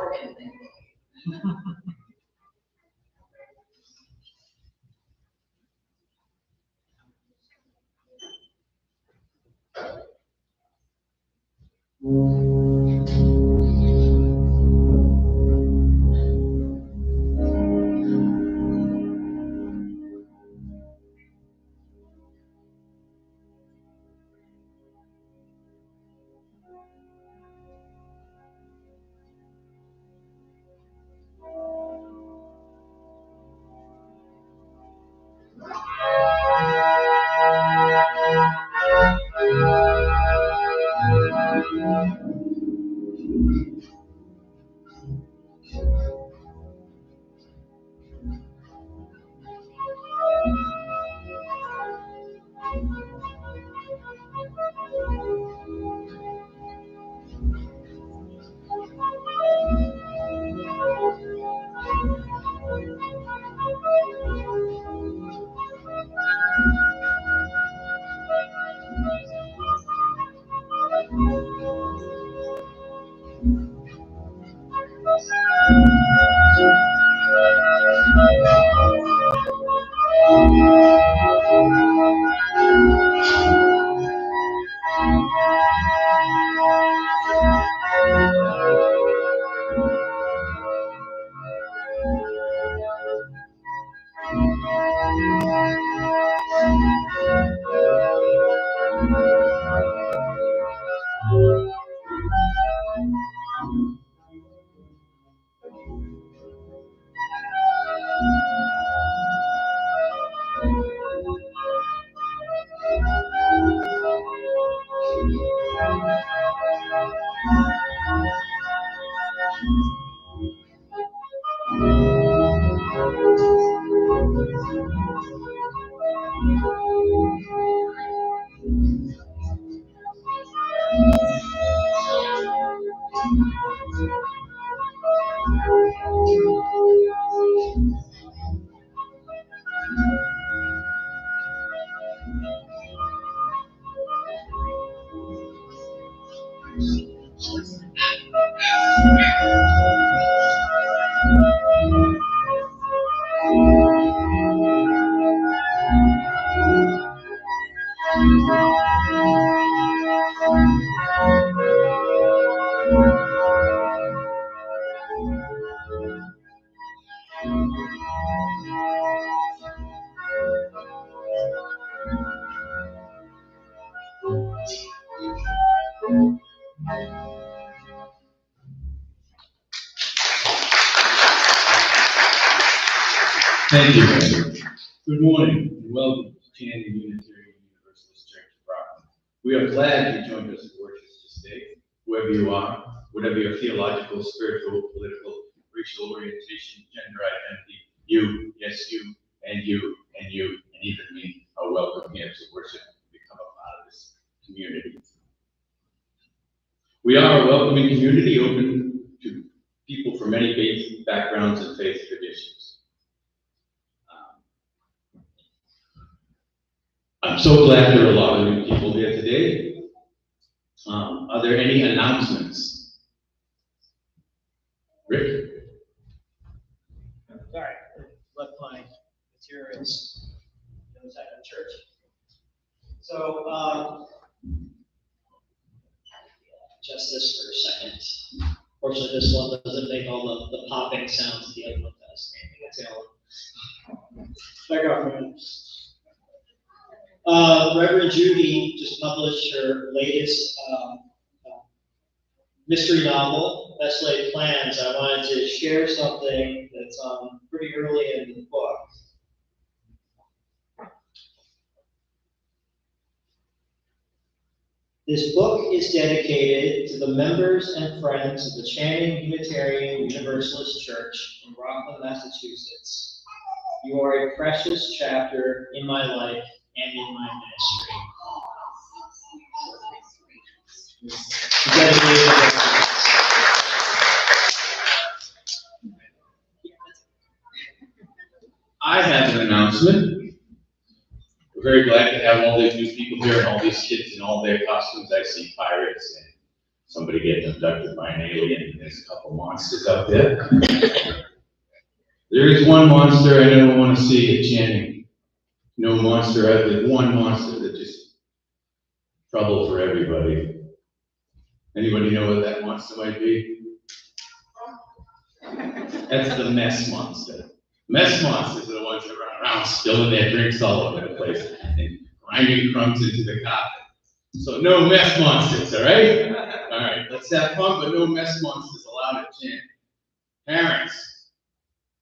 organ thing. Thank you. Good morning and welcome to Channing Unitarian Universalist Church of Rockland. We are glad you joined us for worship this day, wherever you are, whatever your theological, spiritual, political, racial orientation, gender identity, you, yes, you, and you, and you, and even me are welcome here to worship and become a part of this community. We are a welcoming community open to people from many faith backgrounds and faith traditions. I'm so glad there are a lot of new people here today. Are there any announcements? Rick? Sorry, I left my materials inside the church. So, just this for a second. Fortunately, this one doesn't make all the popping sounds the other one does. Back off, man. Reverend Judy just published her latest mystery novel, Best Laid Plans. I wanted to share something that's pretty early in the book. This book is dedicated to the members and friends of the Channing Unitarian Universalist Church in Rockland, Massachusetts. You are a precious chapter in my life and in my ministry. I have an announcement. We're very glad to have all these new people here and all these kids in all their costumes. I see pirates and somebody getting abducted by an alien, and there's a couple monsters out there. There is one monster I never want to see at Channing. No monster out there, one monster that just trouble for everybody. Anybody know what that monster might be? That's the mess monster. Mess monsters are the ones that run around spilling their drinks all over the place and grinding crumbs into the carpet. So no mess monsters, all right? All right, let's have fun, but no mess monsters allowed at Channing. Parents,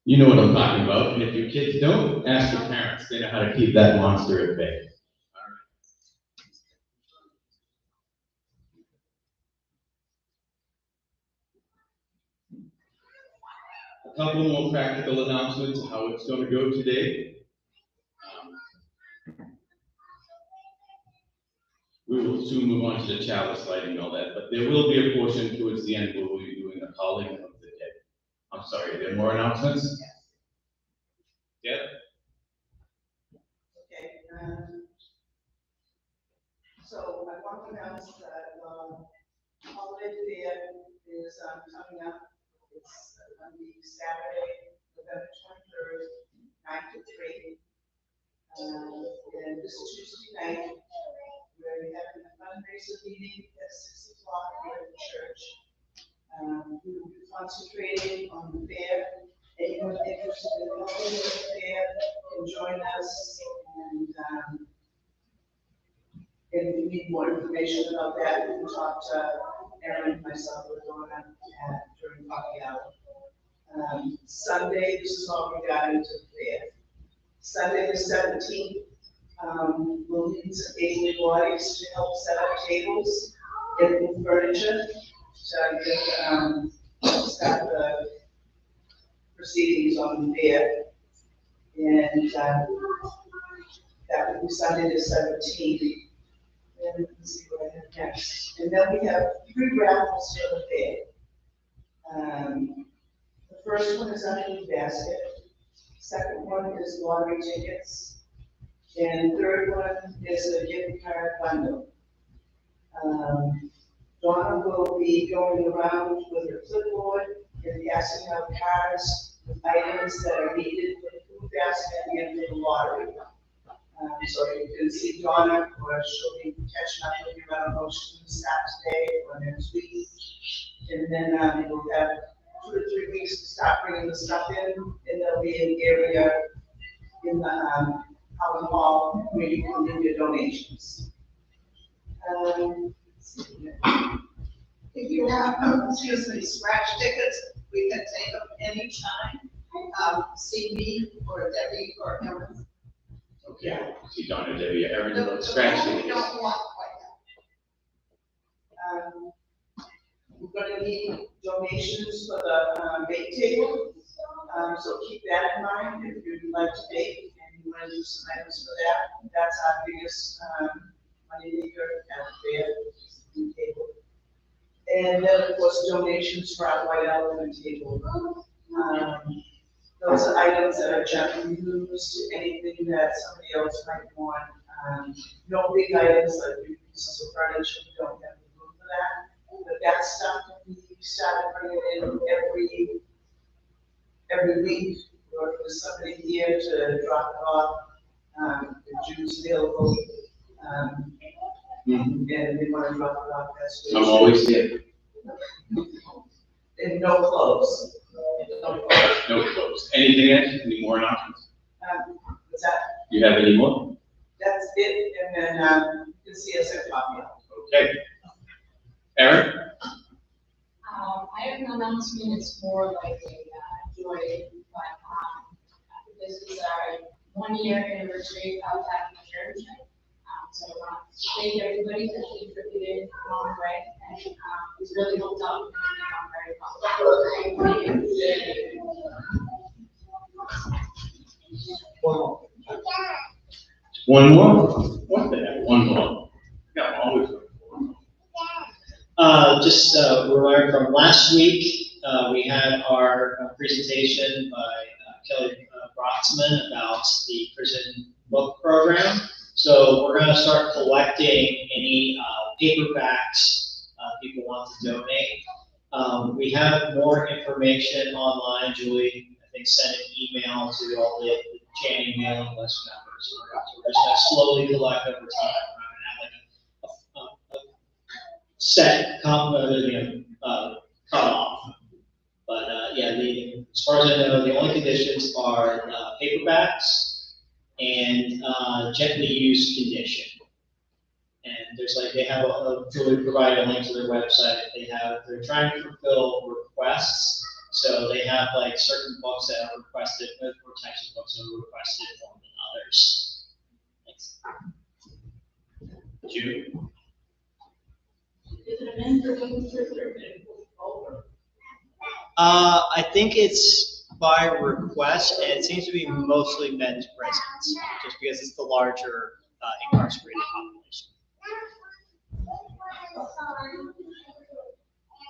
you know what I'm talking about, and if your kids don't, ask your parents. They know how to keep that monster at bay. A couple more practical announcements of how it's going to go today. We will soon move on to the chalice lighting and all that, but there will be a portion towards the end where we'll be doing the calling of the dead. I'm sorry, are there more announcements? Yeah? Okay, so I want to announce that holiday fair is coming up. It's going to be Saturday, November 23rd, 9 to 3. And this Tuesday night, we're having a fundraiser meeting at 6 o'clock here at the church. We will be concentrating on the fair. Anyone interested in helping with the fair can join us. And if you need more information about that, you can talk to Erin, myself, or Donna during coffee hour. Sunday, this is all regarding to the fair. Sunday the 17th, we'll need some able bodies to help set up tables, get new furniture, to start the proceedings on the fair. And that will be Sunday the 17th. And let's see what I have next. And then we have 3 raffles for the fair. The first one is a food basket. Second one is lottery tickets. And third one is a gift card bundle. Donna will be going around with her clipboard and passing out cards with items that are needed for the food basket and for the lottery. So you can see Donna, or she'll be catching up with you. I don't know if she's going to start today or next week. And then we'll have 2 to 3 weeks to start bringing the stuff in, and there'll be an area in the town hall where you can leave your donations. If you have, scratch tickets, we can take them anytime. See me or Debbie or Erin. Okay, see Donna, Debbie, Erin, scratch We tickets. don't want like We're gonna need donations for the bake table. So keep that in mind if you'd like to bake and you want to do some items for that. That's our biggest money maker at the fair, the table. And then of course donations for our white elephant table. Those are items that are generally used, anything that somebody else might want. No big items like big pieces of furniture, we don't have the room for that. But that stuff can be started bringing in every week, or if there's somebody here to drop it off, the Jews available, and they want to drop it off, that's what. I'm always here. And no clothes. No clothes. No clothes. Anything else? Any more announcements? What's that? You have any more? That's it, and then you can see us at coffee hour. Okay. Erin? I have an announcement. It's more like a joy, but this is our 1-year anniversary of having a church. So I want to thank everybody that contributed along the way, and it's really helped out. I'm very One more? What the heck? One more. Yeah, always one more. Just a reminder from last week, we had our presentation by Kelly Broxman about the prison book program. So we're going to start collecting any paperbacks people want want to donate. We have more information online. Julie, I think, sent an email to all the Channing mailing list members. We're just going to slowly collect over time. We're not going to have like a set cutoff. But yeah, as far as I know, the only conditions are paperbacks and gently used condition. And there's like, they have Julie provided a link to their website. They're trying to fulfill requests. So they have like certain books that are requested, or types of books that are requested more than others. Thanks. Jude? Is it a men's or women's church or over? I think it's by request, and it seems to be mostly men's prisons, just because it's the larger incarcerated population.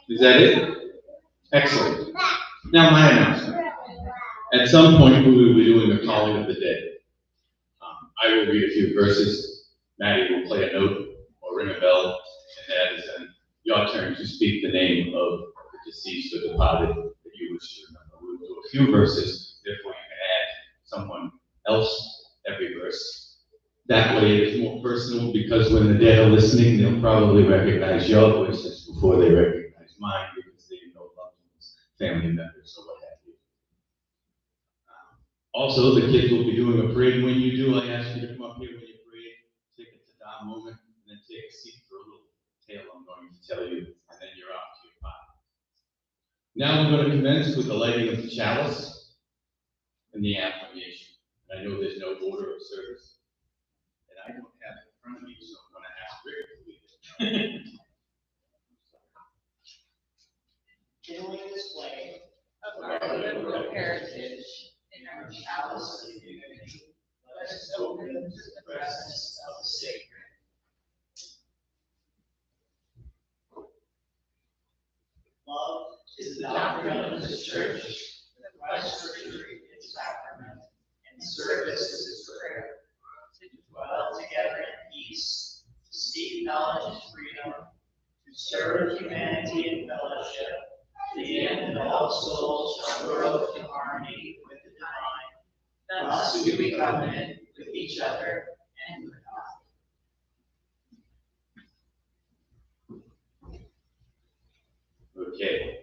Is that it? Excellent. Now my announcement. At some point, we will be doing a calling of the dead. I will read a few verses. Maddie will play a note or ring a bell, and that is then your turn to speak the name of the deceased or departed that you wish to remember. We will do a few verses, therefore you can add someone else every verse. That way it is more personal, because when the dead are listening, they'll probably recognize your voices before they recognize mine, because they know loved ones, family members, or what have you. Also, the kids will be doing a parade. When you do, I ask you to come up here when you parade, take a ta-da moment, and then take a seat for a little tale I'm going to tell you, and then you're off to your pot. Now we're going to commence with the lighting of the chalice and the affirmation. I know there's no order of service, and I don't have it in front of me, so I'm going to ask Rick to lead it. During this flame Of our liberal heritage in our chalice of unity, let us open to the presence of the sacred. Love is the doctrine of this church, the Christ retreat its sacrament, and service is its prayer. To dwell together in peace, to seek knowledge and freedom, to serve humanity in fellowship, to the end that all souls shall grow in harmony with the divine. Thus do we covenant with each other and with God. Okay.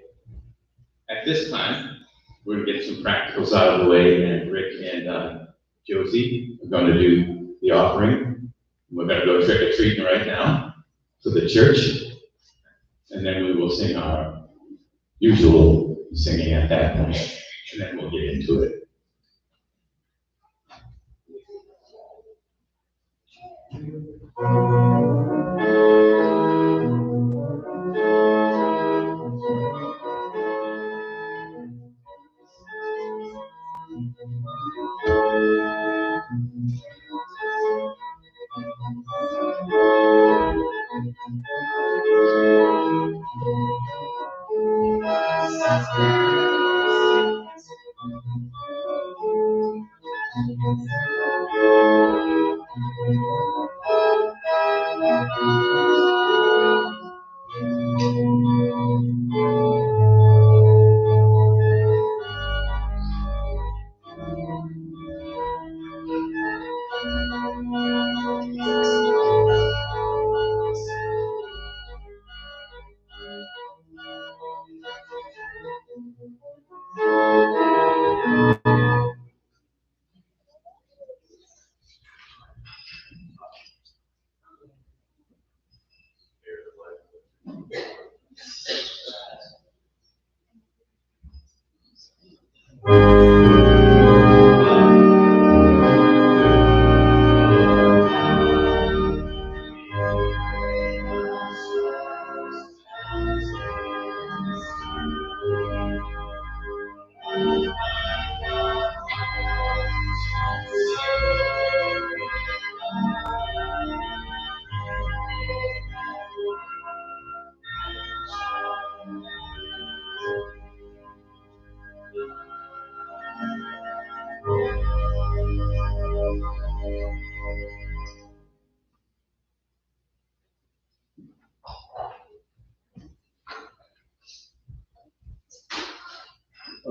At this time, we're going to get some practicals out of the way, and Rick and Josie are going to do the offering. We're going to go trick or treating right now to the church, and then we will sing our usual singing at that point, and then we'll get into it.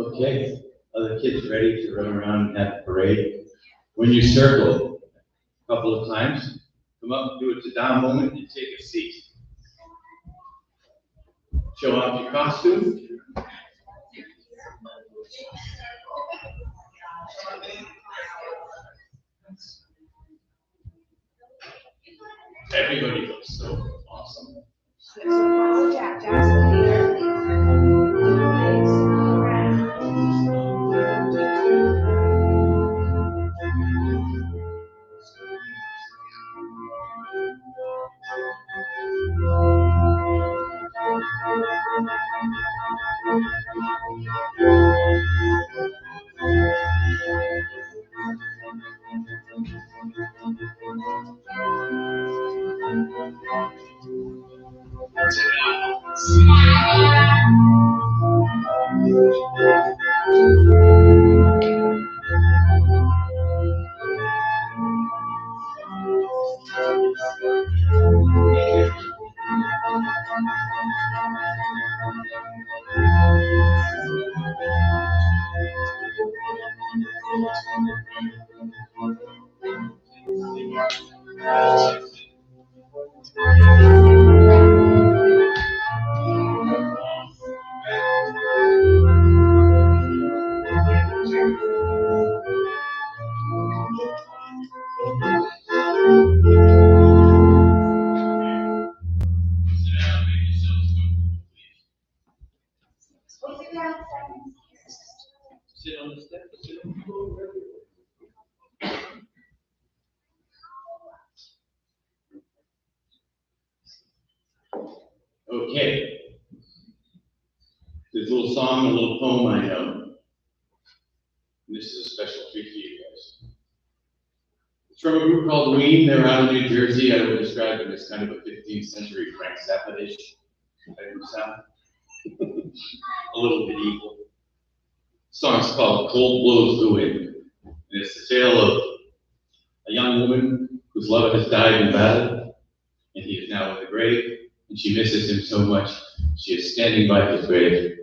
Okay, are the kids ready to run around and have a parade? When you circle a couple of times, come up, do a ta-da moment, and take a seat. Show off your costume. Everybody looks so awesome. Jack Jackson here. Sit on the step, sit on the floor, wherever you want. Okay. This little song, a little poem I know. And this is a special treat for you guys. It's from a group called Ween. They're out of New Jersey. I would describe them as kind of a 15th century Frank Zappa-ish type of sound. A little medieval. The song's called Cold Blows the Wind. And it's the tale of a young woman whose lover has died in battle, and he is now in the grave, and she misses him so much, she is standing by his grave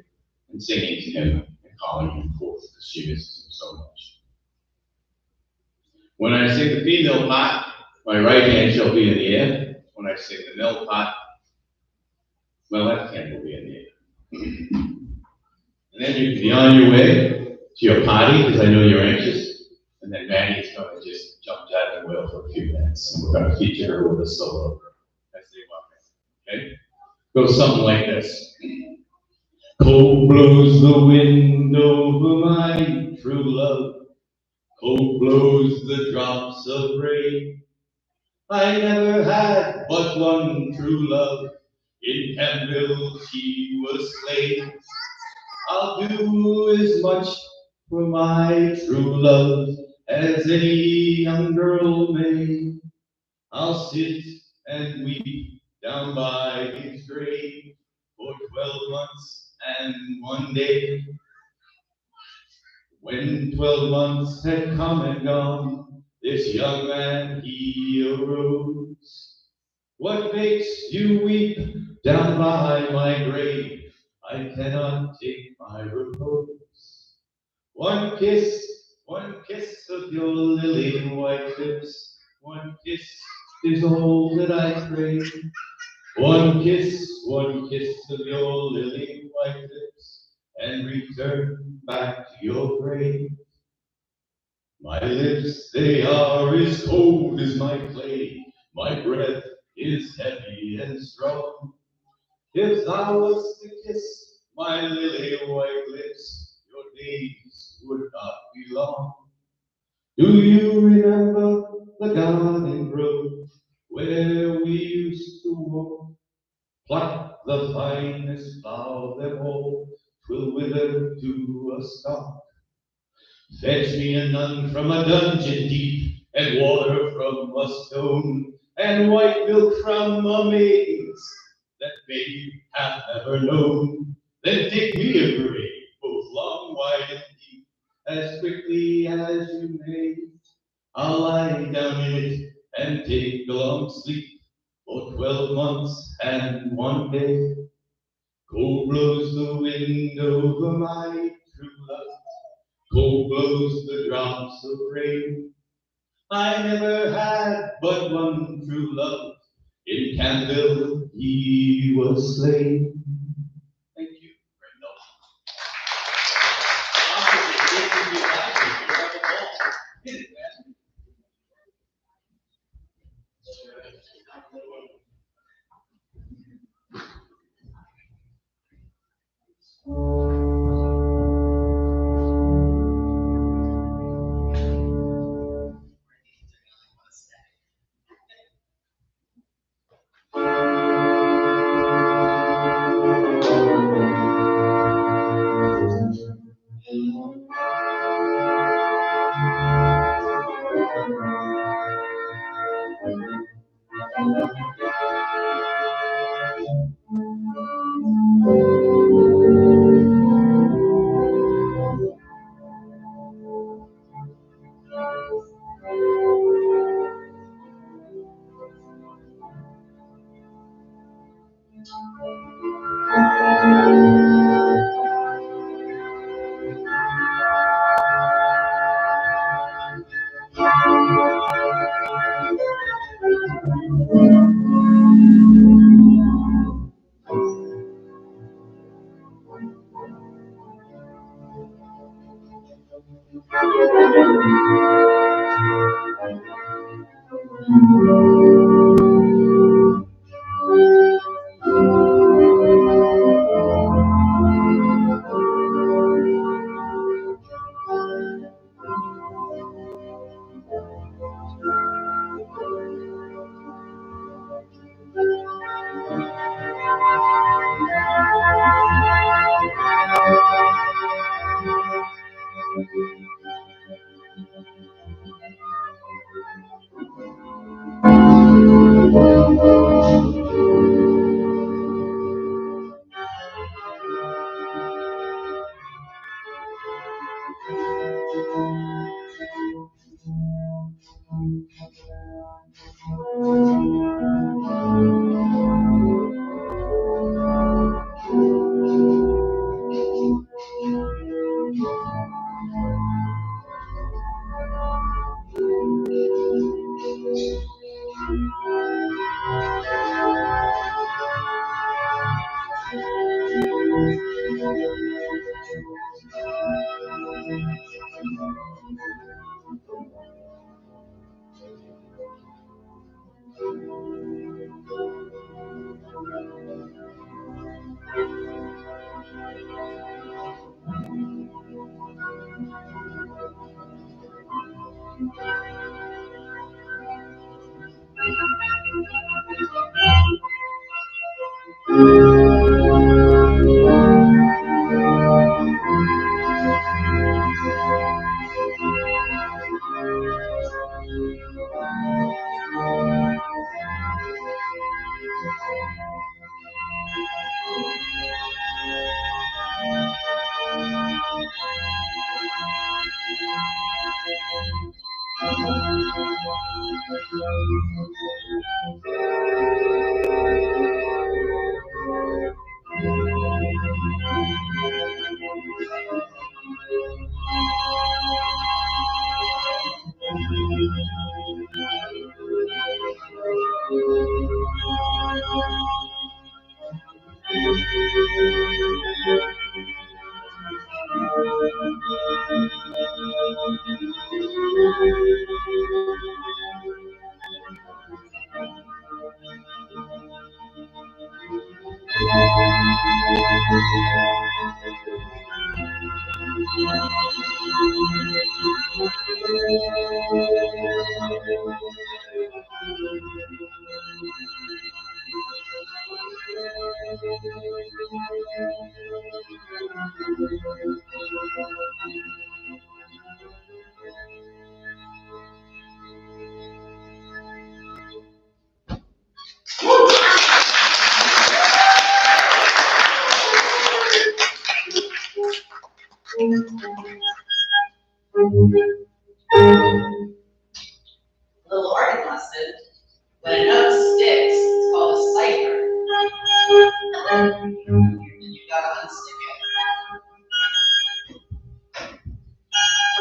and singing to him and calling him forth because she misses him so much. When I sing the female part, my right hand shall be in the air. When I sing the male part, my left hand will be in the air. And then you can be on your way to your party, because I know you're anxious. And then Maddie's going to just jump out of the wheel for a few minutes. And we're going to feature her with a solo as they walk in. Okay? Goes something like this. Cold blows the wind over my true love. Cold blows the drops of rain. I never had but one true love. In Campbell she was slain. I'll do as much for my true love as any young girl may. I'll sit and weep down by his grave for 12 months and 1 day. When 12 months had come and gone, this young man he arose. What makes you weep down by my grave? I cannot take my repose. One kiss of your lily white lips. One kiss is all that I crave. One kiss of your lily white lips, and return back to your grave. My lips, they are as cold as my clay. My breath is heavy and strong. If thou wast to kiss my lily white lips, your days would not be long. Do you remember the garden grove where we used to walk? Pluck the finest flower them all, 'twill wither to a stalk. Fetch me a nun from a dungeon deep, and water from a stone, and white milk from a maid's that babe hath never known. Then dig me a grave, both long, wide, and deep, as quickly as you may. I'll lie down in it and take a long sleep for 12 months and 1 day. Cold blows the wind over my true love. Cold blows the drops of rain. I never had but one true love. In Campbell he was slain. Thank you. Brenda. Hit it, man. Little organ lesson. When a note sticks, it's called a cipher. And you gotta unstick it.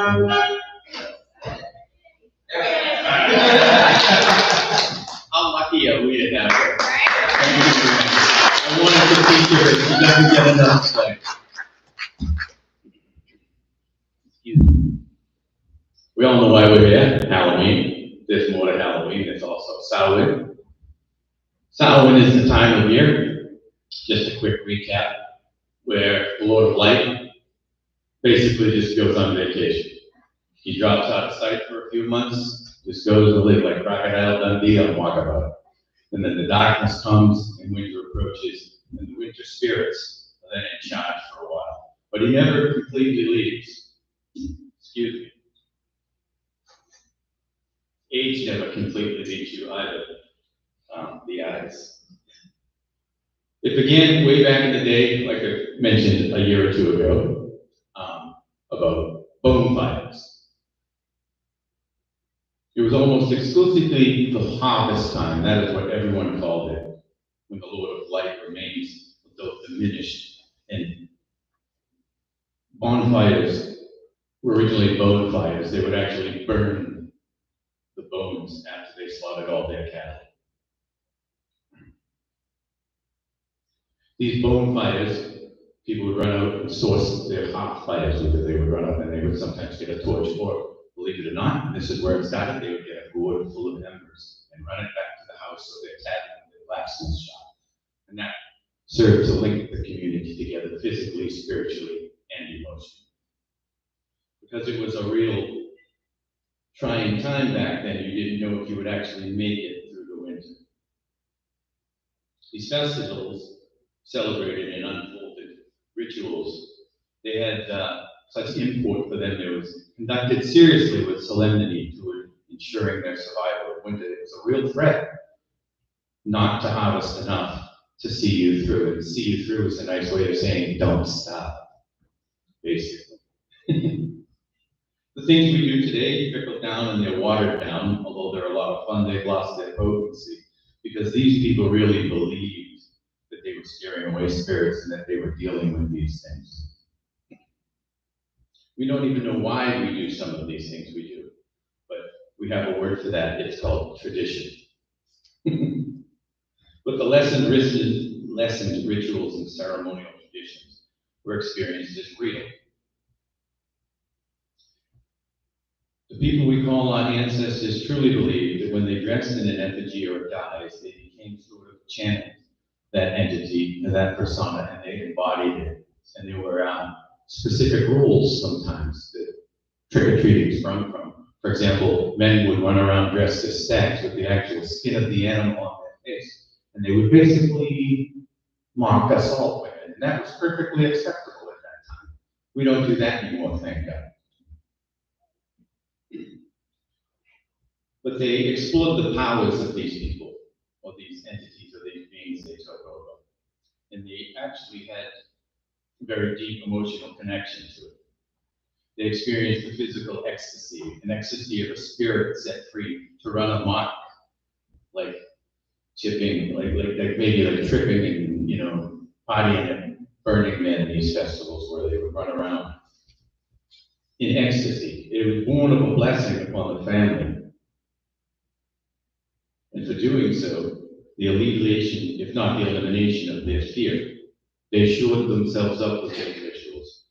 How lucky are we to have her? I wanted to feature her. She doesn't get enough play. We all know why we're here. Halloween. There's more to Halloween. There's also Samhain. Samhain is the time of year. Just a quick recap, where the Lord of Light basically just goes on vacation. He drops out of sight for a few months, just goes to live like Crocodile Dundee on Walkabout. And then the darkness comes and winter approaches, and the winter spirits are then in charge for a while. But he never completely leaves. Excuse me. Age never completely leaves you either. The eyes. It began way back in the day, like I mentioned a year or two ago, about bone fires. It was almost exclusively the harvest time. That is what everyone called it, when the Lord of Light remains, though diminished. And bonfires were originally bone fires. They would actually burn the bones after they slaughtered all their cattle. These bone fires, people would run out and source their hot fires with it. They would run up and they would sometimes get a torch, or believe it or not, this is where it started, they would get a gourd full of embers and run it back to the house so their cat and their blacksmith shop. And that served to link the community together physically, spiritually, and emotionally. Because it was a real trying time back then, you didn't know if you would actually make it through the winter. These festivals celebrated and unfolded rituals. They had such import for them. It was conducted seriously with solemnity to ensuring their survival of winter. It was a real threat not to harvest enough to see you through. And see you through is a nice way of saying don't stop, basically. The things we do today trickle down and they're watered down, although they're a lot of fun, they've lost their potency because these people really believed that they were scaring away spirits and that they were dealing with these things. We don't even know why we do some of these things we do, but we have a word for that. It's called tradition. But the lessons, rituals, and ceremonial traditions were experienced as real. The people we call our ancestors truly believed that when they dressed in an effigy or a guise, they became sort of channeled that entity, that persona, and they embodied it. And there were specific rules sometimes that trick-or-treating sprung from. For example, men would run around dressed as stags with the actual skin of the animal on their face. And they would basically mock us all women. And that was perfectly acceptable at that time. We don't do that anymore, thank God. But they explored the powers of these people, or these entities, or these beings they took over. And they actually had very deep emotional connection to it. They experienced the physical ecstasy, an ecstasy of a spirit set free to run amok, like chipping, like maybe like tripping and partying at Burning Man, these festivals where they would run around in ecstasy. It was born of a blessing upon the family. And for doing so, the alleviation, if not the elimination of their fear. They shored themselves up with those rituals,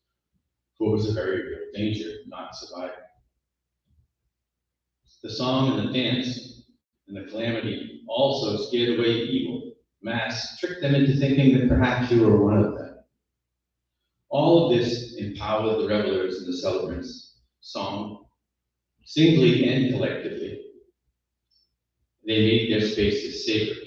for it was a very real danger not surviving. The song and the dance and the calamity also scared away evil. Masks tricked them into thinking that perhaps you were one of them. All of this empowered the revelers and the celebrants, song, singly and collectively. They made their spaces sacred.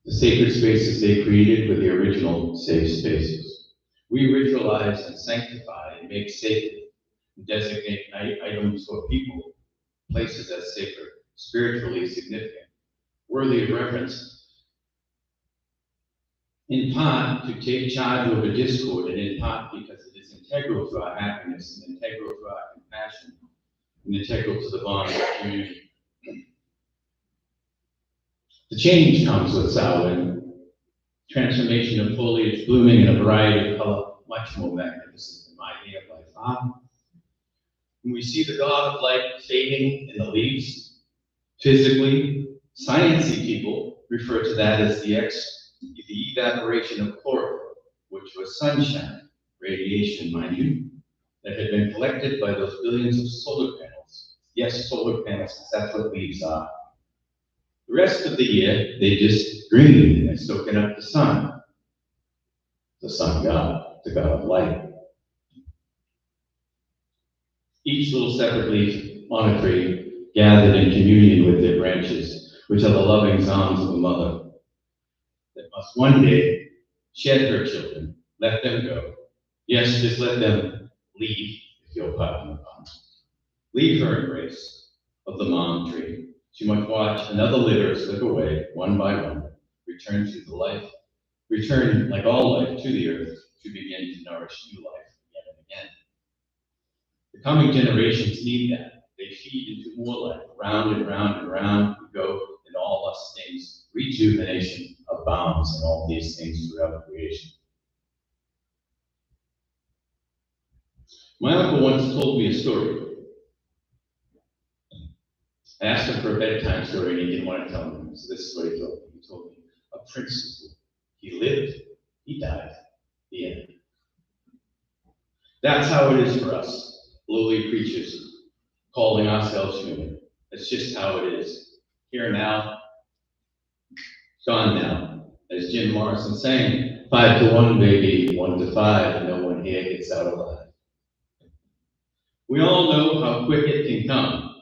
The sacred spaces they created were the original safe spaces. We ritualize and sanctify and make sacred and designate items or people, places as sacred, spiritually significant, worthy of reverence, in part to take charge over discord, and in part because it is integral to our happiness and integral to our compassion and integral to the bond of community. The change comes with Samhain, transformation of foliage blooming in a variety of color, much more magnificent than my day by far. When we see the God of light fading in the leaves, physically, sciencey people refer to that as the evaporation of chlorophyll, which was sunshine, radiation, mind you, that had been collected by those billions of solar panels. Yes, solar panels, because that's what leaves are. The rest of the year, they just green and soaking up the sun god, the God of light. Each little separate leaf on a tree gathered in communion with their branches, which are the loving arms of a mother that must one day shed her children, let them go. Yes, just let them leave, if you'll pardon the pun. Leave her embrace of the mom tree. She must watch another litter slip away, one by one, return like all life to the earth to begin to nourish new life again and again. The coming generations need that. They feed into more life. Round and round and round we go in all us things. Rejuvenation abounds in all these things throughout creation. My uncle once told me a story. I asked him for a bedtime story and he didn't want to tell me. So this is what he told me. He told me a principle. He lived, he died, the end. That's how it is for us, lowly creatures, calling ourselves human. It's just how it is. Here now, gone now. As Jim Morrison sang, 5 to 1, baby, 1 to 5, no one here gets out alive. We all know how quick it can come,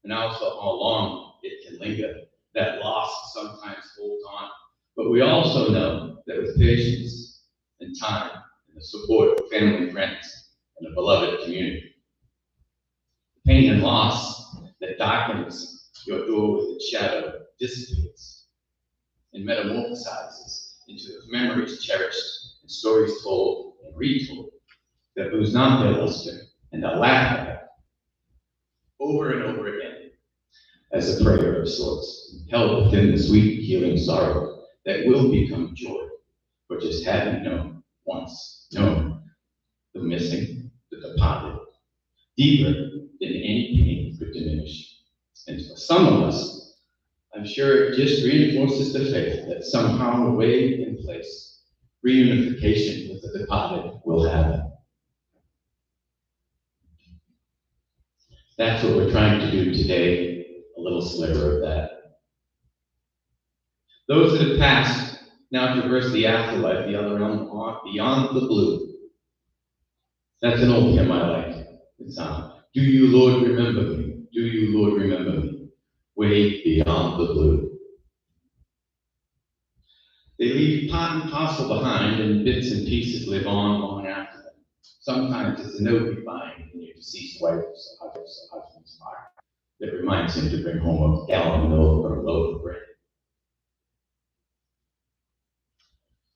and also how long it can linger. That loss sometimes holds on. But we also know that with patience and time and the support of family and friends and a beloved community, the pain and loss that darkens your door with its shadow dissipates and metamorphosizes into memories cherished and stories told and retold that lose not their luster and are laughed at over and over again as a prayer of sorts, held within the sweet healing sorrow that will become joy, but just haven't known once, known the missing, the departed, deeper than any pain could diminish. And for some of us, I'm sure it just reinforces the faith that somehow, away in place, reunification with the departed will happen. That's what we're trying to do today, a little sliver of that. Those that have passed now traverse the afterlife, the other realm, beyond the blue. That's an old hymn I like. It's do you, Lord, remember me? Do you, Lord, remember me? Way beyond the blue. They leave part and parcel behind, and bits and pieces live on long after them. Sometimes it's a note you find in your deceased wife's or husband's heart that reminds him to bring home a gallon of milk or a loaf of bread.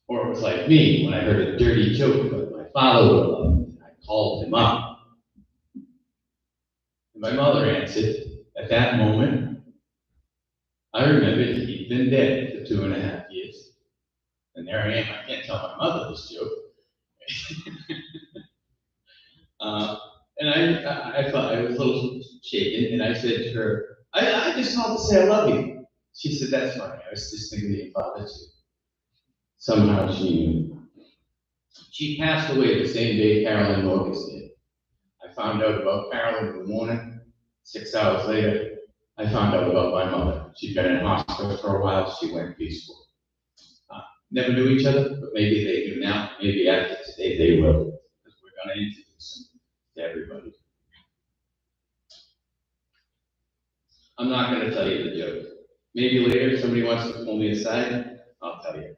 Or it was like me when I heard a dirty joke that my father would love, and I called him up. And my mother answered. At that moment, I remembered he'd been dead for 2.5 years. And there I am, I can't tell my mother this joke. And I thought I was a little shaken, and I said to her, I just called to say I love you. She said, that's funny, I was just thinking of your father too. Somehow she knew. She passed away the same day Carolyn Morgus did. I found out about Carolyn in the morning. 6 hours later, I found out about my mother. She'd been in hospital for a while. She went peaceful. Never knew each other, but maybe they do now. Maybe after today they will, because we're going to introduce them to everybody. I'm not going to tell you the joke. Maybe later, if somebody wants to pull me aside, I'll tell you.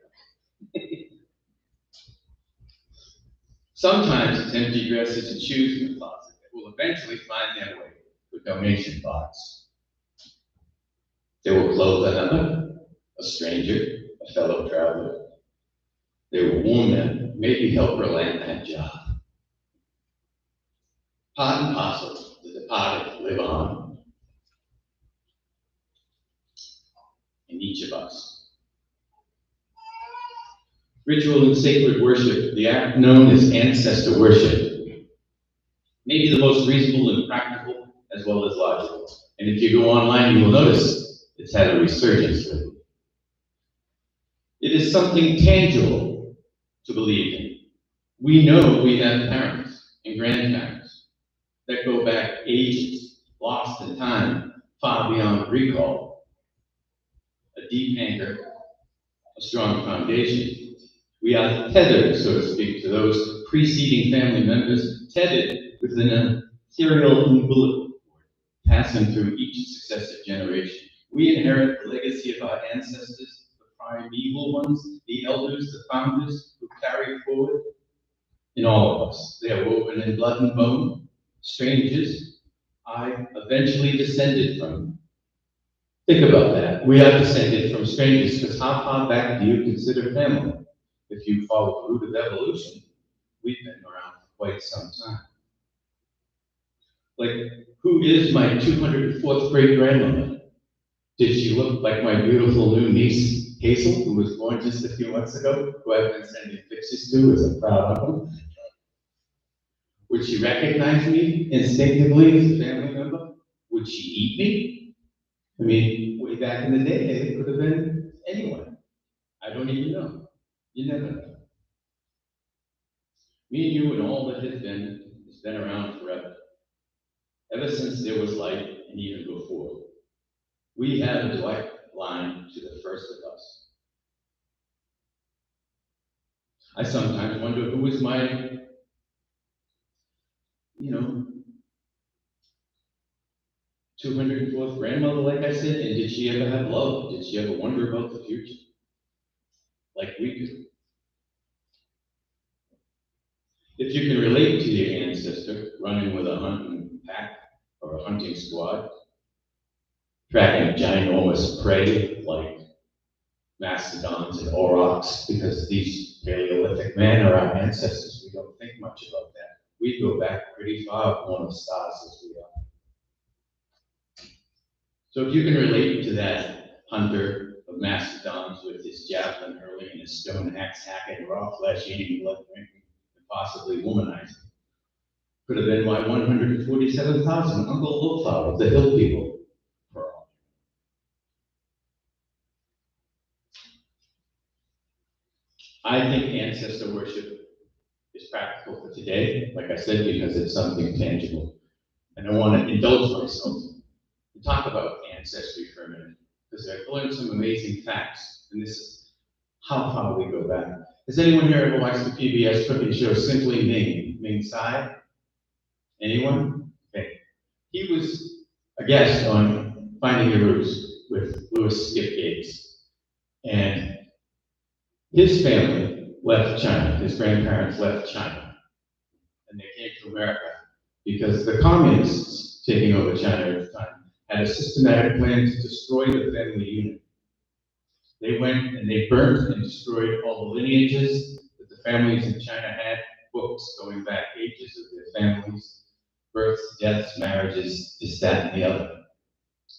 Sometimes it's empty dresses and shoes in the closet that will eventually find their way to a donation box. They will clothe another, a stranger, a fellow traveler. They will warm them, maybe help her land that job. Part and parcel, the departed live on in each of us. Ritual and sacred worship, the act known as ancestor worship, maybe the most reasonable and practical as well as logical. And if you go online, you will notice it's had a resurgence lately. It is something tangible to believe in. We know we have parents and grandparents that go back ages, lost in time, far beyond recall. A deep anchor, a strong foundation. We are tethered, so to speak, to those preceding family members, tethered within a serial umbilical cord, passing through each successive generation. We inherit the legacy of our ancestors, the primeval ones, the elders, the founders who carry forward in all of us. They are woven in blood and bone, strangers I eventually descended from. Think about that. We are descended from strangers, because how far back do you consider family? If you follow the root of evolution, we've been around for quite some time. Like, who is my 204th great grandmother? Did she look like my beautiful new niece, Hazel, who was born just a few months ago, who I've been sending pictures to as a proud uncle? Would she recognize me instinctively as a family member? Would she eat me? I mean, way back in the day, it could have been anyone. I don't even know. You never know. Me and you and all that has been around forever. Ever since there was light and even before. We have a direct line to the first of us. I sometimes wonder who was my, 204th grandmother, like I said, and did she ever have love? Did she ever wonder about the future? Like we do. If you can relate to your ancestor running with a hunting pack or a hunting squad, tracking ginormous prey like mastodons and aurochs, because these Paleolithic men are our ancestors, we don't think much about that. We go back pretty far, one of stars as we are. So if you can relate to that hunter of mastodons with his javelin hurling and his stone axe hacking, raw flesh eating, blood drinking, and possibly womanizing, could have been my 147,000 Uncle Wolfhound of the Hill People. For all. I think ancestor worship is practical for today, like I said, because it's something tangible. And I want to indulge myself and talk about ancestry for a minute, because I've learned some amazing facts, and this is how far we go back. Has anyone here ever watched the PBS cooking show Simply Ming Tsai? Anyone? Okay. He was a guest on Finding Your Roots with Louis Skip Gates, and his family left China. His grandparents left China, and they came to America because the communists taking over China at the time had a systematic plan to destroy the family unit. They went and they burnt and destroyed all the lineages that the families in China had, books going back ages of their families, births, deaths, marriages, this, that, and the other.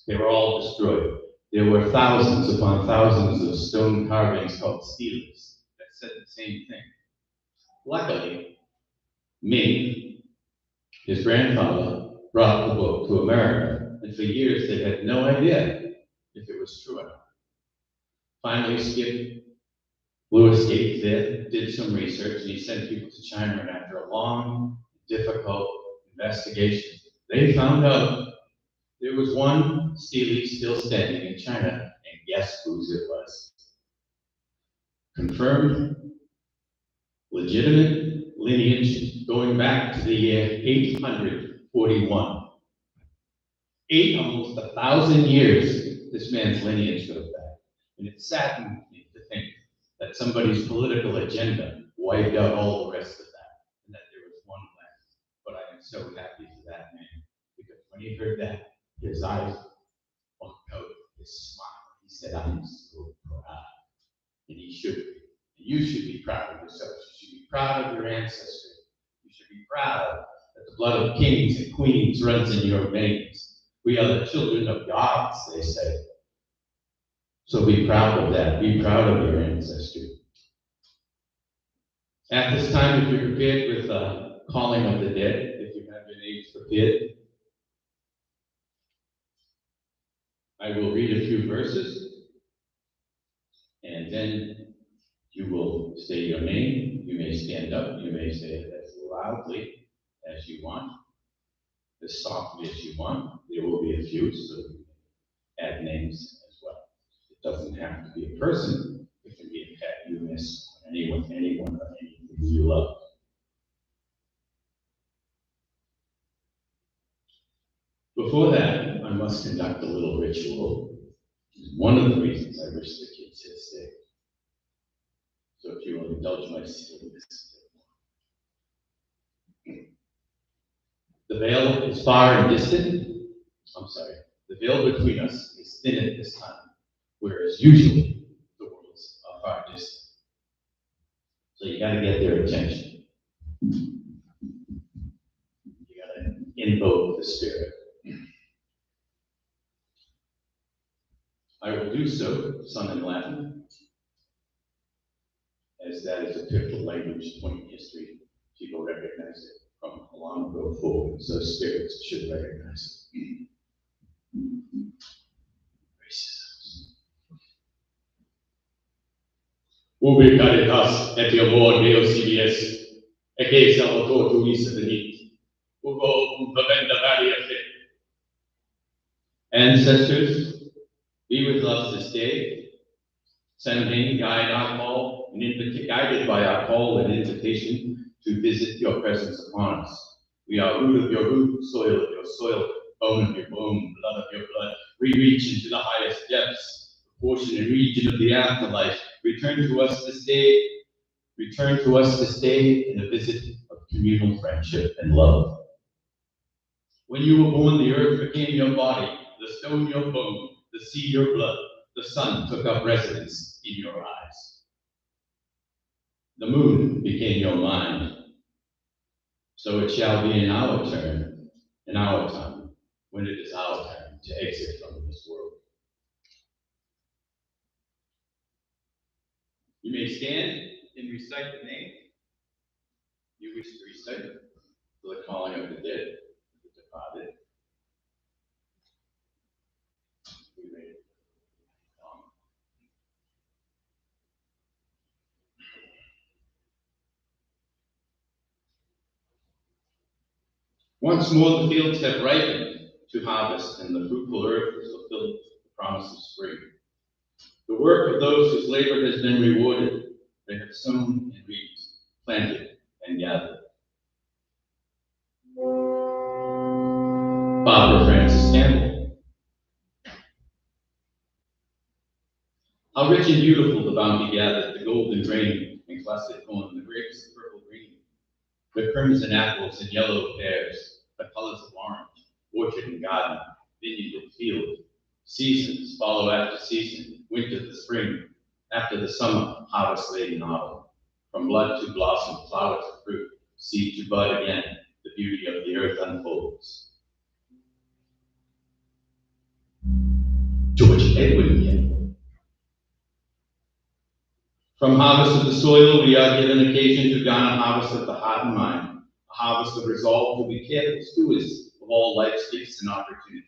They were all destroyed. There were thousands upon thousands of stone carvings called steles that said the same thing. Luckily, Ming, his grandfather, brought the book to America, and for years they had no idea if it was true or not. Finally, Louis Gates there did some research, and he sent people to China, and after a long, difficult investigation, they found out there was one stele still standing in China, and guess whose it was? Confirmed, legitimate lineage going back to the year 841. Almost 1,000 years this man's lineage goes back. And it saddens me to think that somebody's political agenda wiped out all the rest of that, and that there was one left. But I am so happy for that man, because when he heard that, his eyes bumped out, his smile. He said, "I'm so proud." And he should be. And you should be proud of yourself. You should be proud of your ancestry. You should be proud that the blood of kings and queens runs in your veins. We are the children of gods, they say. So be proud of that. Be proud of your ancestry. At this time, if you're prepared with calling of the dead, if you have your name prepared. I will read a few verses, and then you will say your name. You may stand up. You may say it as loudly as you want, as softly as you want. There will be a few, so you can add names as well. It doesn't have to be a person. It can be a pet you miss, anyone, or anything you love. Before that, I must conduct a little ritual. One of the reasons I wish the kids had stayed. So if you will indulge my silliness. The veil is far and distant. I'm sorry. The veil between us is thin at this time, whereas usually the worlds are far distant. So you gotta get their attention. You gotta invoke the spirit. I will do so, some in Latin, as that is a pivotal language point in history. People recognize it from long ago forward, so spirits should recognize it. Ubi caritas et amor Deus CBS, eke salvator tuis venit, ugo vivenda varia fit. Ancestors, be with us this day. Sending, guided by our call and invitation to visit your presence upon us. We are root of your root, soil of your soil, bone of your bone, blood of your blood. We reach into the highest depths, portion and region of the afterlife. Return to us this day in a visit of communal friendship and love. When you were born, the earth became your body, the stone your bone, the sea your blood. The sun took up residence in your eyes. The moon became your mind. So it shall be in our turn, in our time, when it is our turn to exit from this world. You may stand and recite the name you wish to recite for the calling of the dead, the departed. We may Once more the fields have ripened to harvest, and the fruitful earth has fulfilled the promise of spring. The work of those whose labor has been rewarded, they have sown and reaped, planted and gathered. Barbara Francis Campbell. How rich and beautiful the bounty gathered, the golden grain and clustered corn, the grapes of purple green, the crimson apples and yellow pears, the colors of orange, orchard and garden, vineyard and field. Seasons follow after season, winter to spring, after the summer, harvest laden autumn. From bud to blossom, flower to fruit, seed to bud again, the beauty of the earth unfolds. George Edwin Campbell. From harvest of the soil, we are given occasion to garner harvest of the heart and mind, a harvest of resolve to be careful stewards of all life's gifts and opportunities,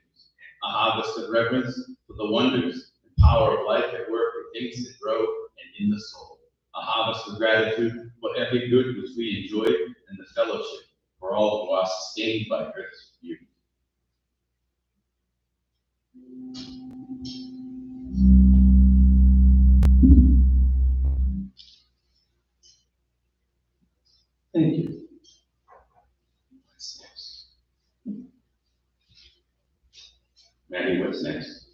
a harvest of reverence for the wonders and power of life at work in things that grow and in the soul, a harvest of gratitude for every good which we enjoy and the fellowship for all who are sustained by earth's beauty. Thank you. What's next? Maddie, what's next?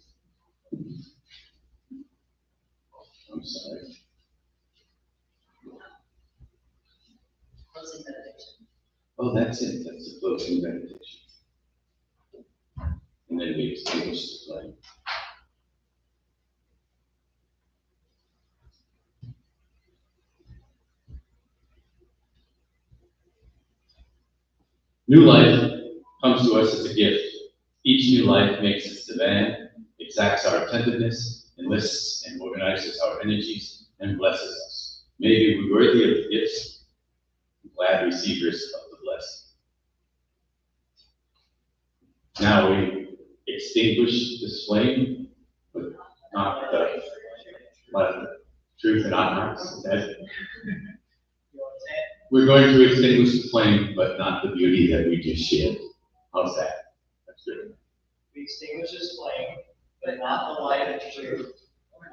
I'm sorry. Closing meditation. Oh, that's it. That's the closing meditation. And then we extinguish the flame. New life comes to us as a gift. Each new life makes its demand, exacts our attentiveness, enlists and organizes our energies, and blesses us. May we be worthy of the gifts, glad receivers of the blessing. Now we extinguish this flame, but not the, let the truth in our hearts. Is that- You want to say it? We're going to extinguish the flame, but not the beauty that we just shared. How's that? That's good. We extinguish this flame, but not the light of truth,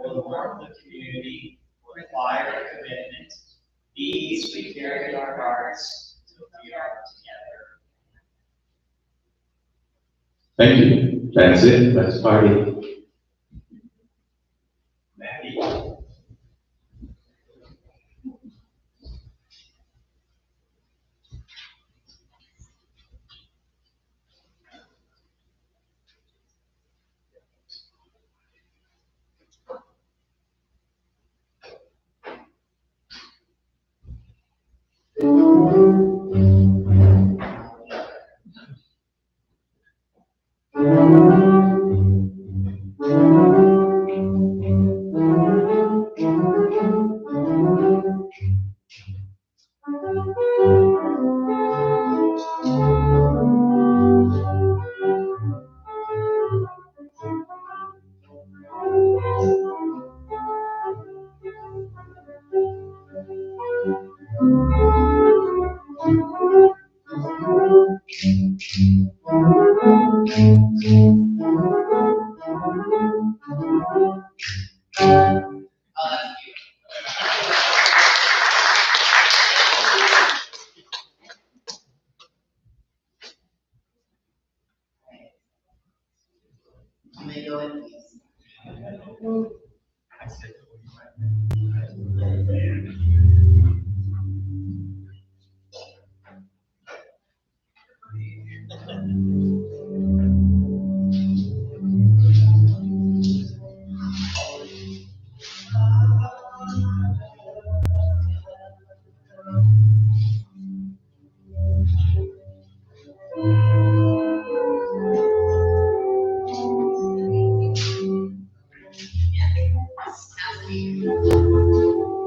or the warmth of community, or the fire of commitment. These we carry in our hearts till we are together. Thank you. That's it. Let's party. Maddie. You may go in peace.